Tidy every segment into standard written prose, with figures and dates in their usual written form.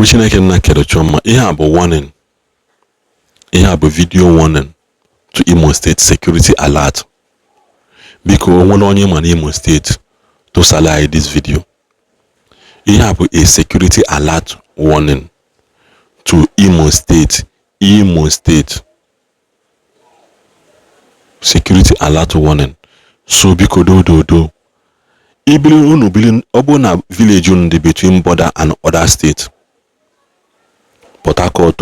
Igbo Chineke nna kere chọmma, ihe a bụ warning. Ihe a bụ video warning to Imo State security alert. Biko onwere onye ma na Imo State to salary this video. Ihe a bụ a security alert warning to Imo State. Imo State security alert warning. So biko do. Ibili unu bili obo na village unu dị between border and other state. Port Harcourt,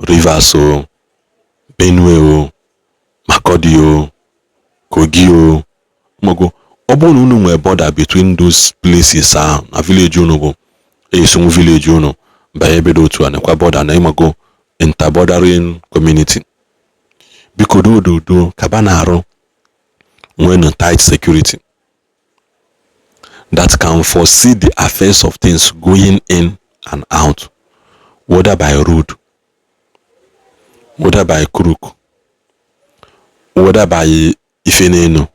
Rivers, Benue, Makurdi, Kogi, Mogo. Obo unu nwe border between those places na village unu bụ esungu village unu ba ebe do otu anekwa border na imago interbordering community. Biko do kaba na arụ when tight security that can foresee the affairs of things going in and out, whether by road, whether by crook, whether by ifeneno,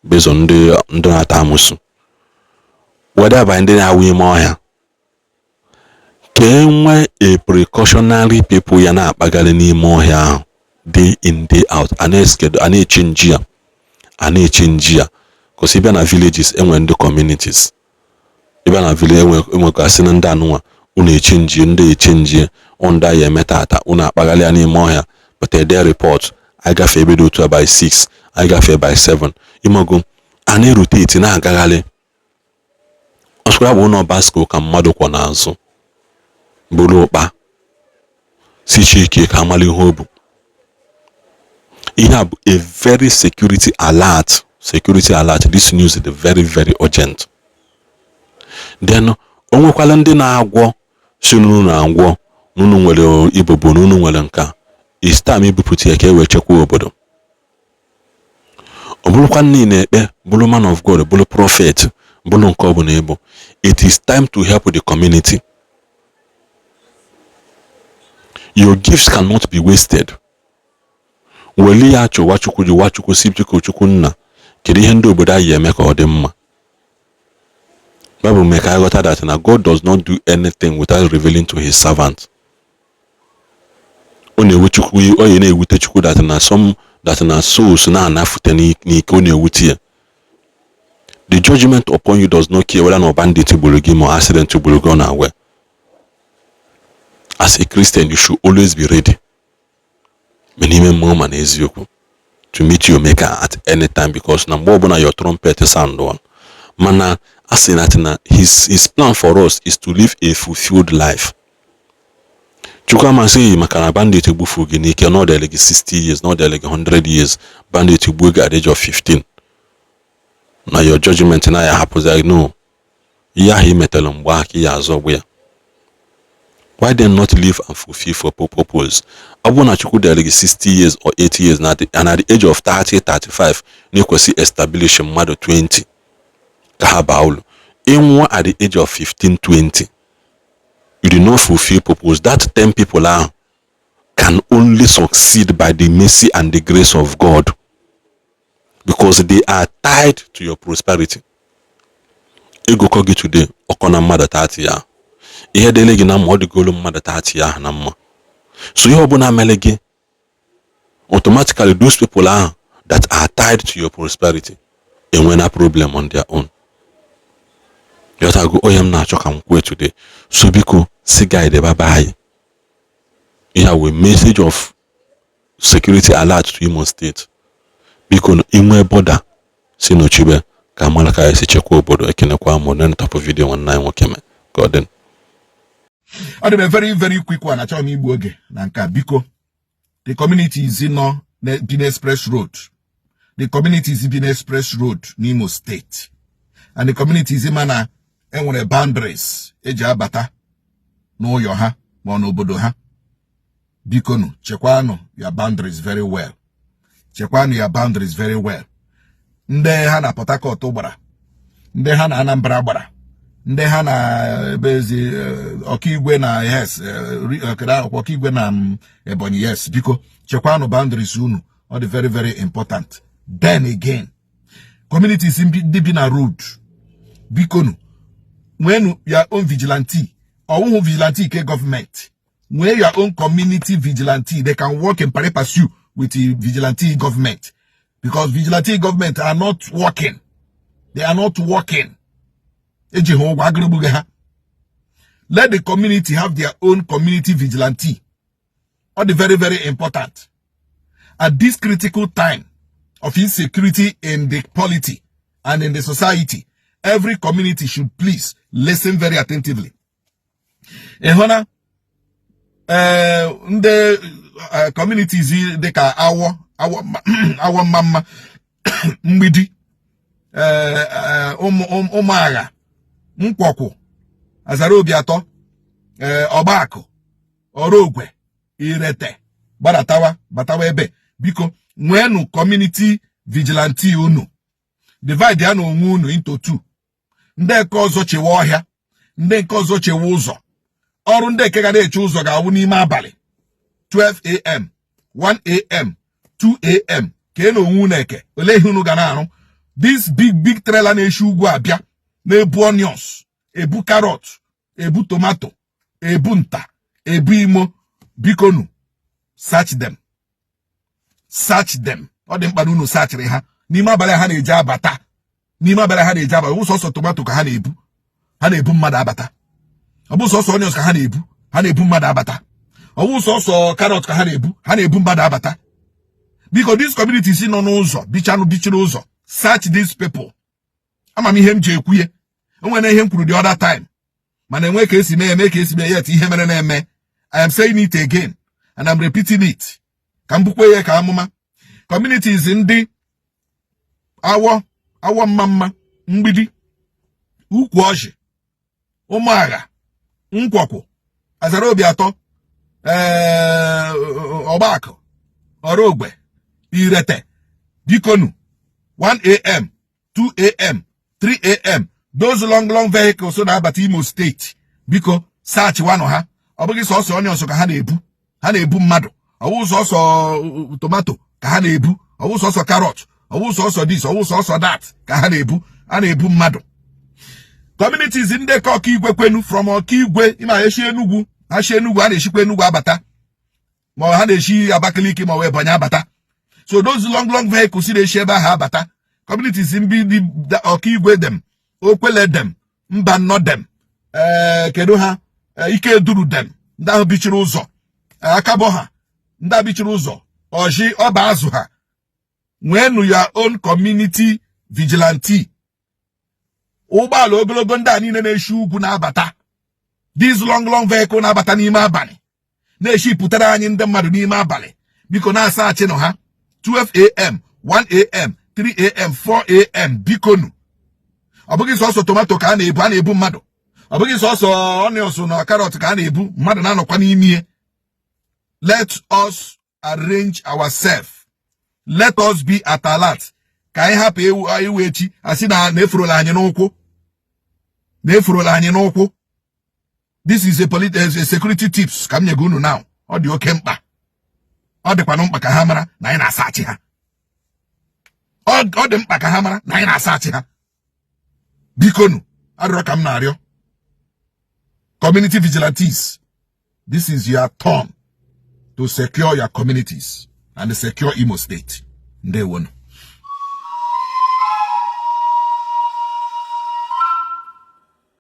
based on the ndonatamusu, whether by the awi moya. Kenwe a precautionary people yana bagale ni moya day in day out, ane schedule, ane change because even na villages and the communities, even na village enwe kasi na ndị anụnwa unu echange onda ye metata una bagale ani moya, but their report I gafe ebe do by 6, I gafe by 7 imago ani rotate na agagale osukwa bụ no basco ka mmadụ kwa n'azụ bụrụ ụkpa si chike ka amali hobu. Ihe bụ a very security alert. This news is very, very urgent. Then, onwekwala ndị na-agwọ si n'unu na-agwọ n'unu nwere ibobo n'unu nwere nka. It's time ibupụta ya ka ewe chekwa obodo. Ọ bụrụkwa nne na-ekpe bụrụ man of God, bụrụ prophet, bụrụ nke ọ bụ na ebo. It is time to help the community. Your gifts cannot be wasted. Weli ya chọ wachukwu si chukwu nna. Kedu ihe ndị obodo anyị eme ka ọ dị mma. Bible make I got that na God does not do anything without revealing to his servant. Onye na-ewute chukwu that na souls na anafute n'ike onye ewute ya. The judgment upon you does not care whether no bandit gburu gị ma accident gburu gị na awe. As a Christian, you should always be ready. Menime mama na eziokwu. To meet your maker at any time, because na mbona your trumpet sound one. Mana asinatina his plan for us is to live a fulfilled life. Chukama say makana bandit bufu gini ke no delege 60 years, no delege 100 years, bandit buga at the age of 15. Na your judgment na ya happens like no. Ya hi metalum waki ya zobwe. Why then not live and fulfill for purpose? Abuna chuku delege 60 years or 80 years and at the age of 30, 35, you can see establish mother 20. Kahabaulu. In one at the age of 15, 20, you do not fulfill purpose. That 10 people can only succeed by the mercy and the grace of God, because they are tied to your prosperity. Ego kogi today, okona mother 30 ya. Ihe delegi na mma odigolo mmadụ 30 ya na mma. So ihe ọbụla melegi, automatically those people that are tied to your prosperity enwe na problem on their own. Yotago oyem na achọ ka m kwuo today. So biko si guide baba anyị. Ihe a message of security alert to Imo State. Biko inwe border si n'ochibe ka amala ka esi chekwa obodo. Ekenekwa mo na top video nwanne anyị nwoke me. Godin. On a very, very quick one, I tell me Nanka Biko. The community is in Bin Express Road. The community is in Express Road, Imo State. And the community is in Mana and when a boundaries, Eja Bata, no yoha, mono bodoha. Biko no, Chekwano, your boundaries very well. Chekwano, your boundaries very well. Nde hana potako tobara. Nde hana anambra bara. Ndị ha na bezi okigwe na yes okigwe na Ebonyi yes biko chekwanu boundaries unu all the very, very important. Then again, communities in the Bina road biko nu when your own vigilante or vigilante government. Where your own community vigilante, they can work and pari pursue with the vigilante government. Because vigilante government are not working. They are not working. Let the community have their own community vigilante. All the very, very important. At this critical time of insecurity in the polity and in the society, every community should please listen very attentively. The communities they can our mama mbidi Omara Mkwoko Azarobiato Obako Orogwe Irete Batawa ebe biko nwenu community vigilante unu divide ya unu into two. Nde nke ọzọ chewe ọhịa, nde nke ọzọ chewe ụzọ. Ọrụ nde nke ga na-eche ụzọ ga-awụ n'ime abalị 12 a.m. 1 a.m. 2 a.m. ka eno onwe na-eke ole ihe unu ga na-arụ. This big trailer na-eshi ugwu abịa na-ebu onions, ebu carrot, ebu tomato, ebu nta, ebu imo. Bikonu, search them. Search them. Ọ dị mkpa na unu searchịrị ha. N'ime abalị ha na-eje abata. N'ime abalị ha na-eje abata. Ọ bụ sọsọ tomato ka ha na-ebu. Ha na-ebu mmadụ abata. Ọ bụ sọsọ onions ka ha na-ebu. Ha na-ebu mmadụ abata. Ọ bụ sọsọ carrot ka ha na-ebu. Ha na-ebu mmadụ abata. Because these communities nọ n'ụzọ, bichiri ụzọ. Search these people. Ama m ihe m ji ekwuye. Enwere ihe m kwuru the other time. Mana enwe ka esi mee yet ihe mere na-eme. I am saying it again, and I'm repeating it. Kambukweye ka amụma. Communities ndị awo mama mgbidi ukwu ọjị ụmụagha nkwọkwụ Azarobiato Ọgbakọ Orogwe Irete Bikonu 1 a.m. 2 a.m. 3 a.m. Those long vehicles so na-abata Imo State biko search one ha. Ọ bụghị sọsọ onions ka ha na-ebu mmadụ. Ọ bụ sọsọ tomato ka ha na-ebu. Ọ bụ sọsọ carrot. Ọ bụ sọsọ this, ọ bụ sọsọ that ka ha na-ebu mmadụ. Communities ndị ka Ọkigwe kwenu from Ọkigwe ịma eshi Enugu, ha shi Enugu ha na-eshikwa Enugu abata. Ma ha na-eshi Abakaliki ma wee Ebonyi abata. So those long vehicles na-eshi ebe ha abata. Communities ndị Ọkigwe dem, Okwele dem, Mbano dem, kedu ha Ike duru dem, ndị ahụ bichiri ụzọ, akabọ ha, ndị bichiri ụzọ, ọjị ọba azụ ha. Nwenu your own community vigilante. Ụgbọala ogologo ndị a niile na-eshi ugwu na-abata. These long vehicle na-abata n'ime abalị. Na-eshi pụtara anyị ndị mmadụ n'ime abalị. Biko na-asa achị nọ ha. 12 a.m., 1 a.m., 3 a.m., 4 a.m. Bikonu. Ọ bụghị sọsọ tomato ka a na-ebu mmadụ. Ọ bụghị sọsọ onions na carrot ka a na-ebu mmadụ na-anọkwa n'ime. Let us arrange ourselves. Let us be at alert. Ka anyị hapụ iwu echi asị na na-efurola anyị n'ụkwụ. This is a security tips ka m nyego unu now. Ọ dị oke mkpa. Ọ dịkwa mkpa ka ha mara na anyị na-asaachị ha. Ọ dị mkpa ka ha mara na anyị na-asaachị ha. Bikonu, arịrịọ ka m na-arịọ. Community vigilantes, this is your turn to secure your communities and secure Imo State. Ndewono.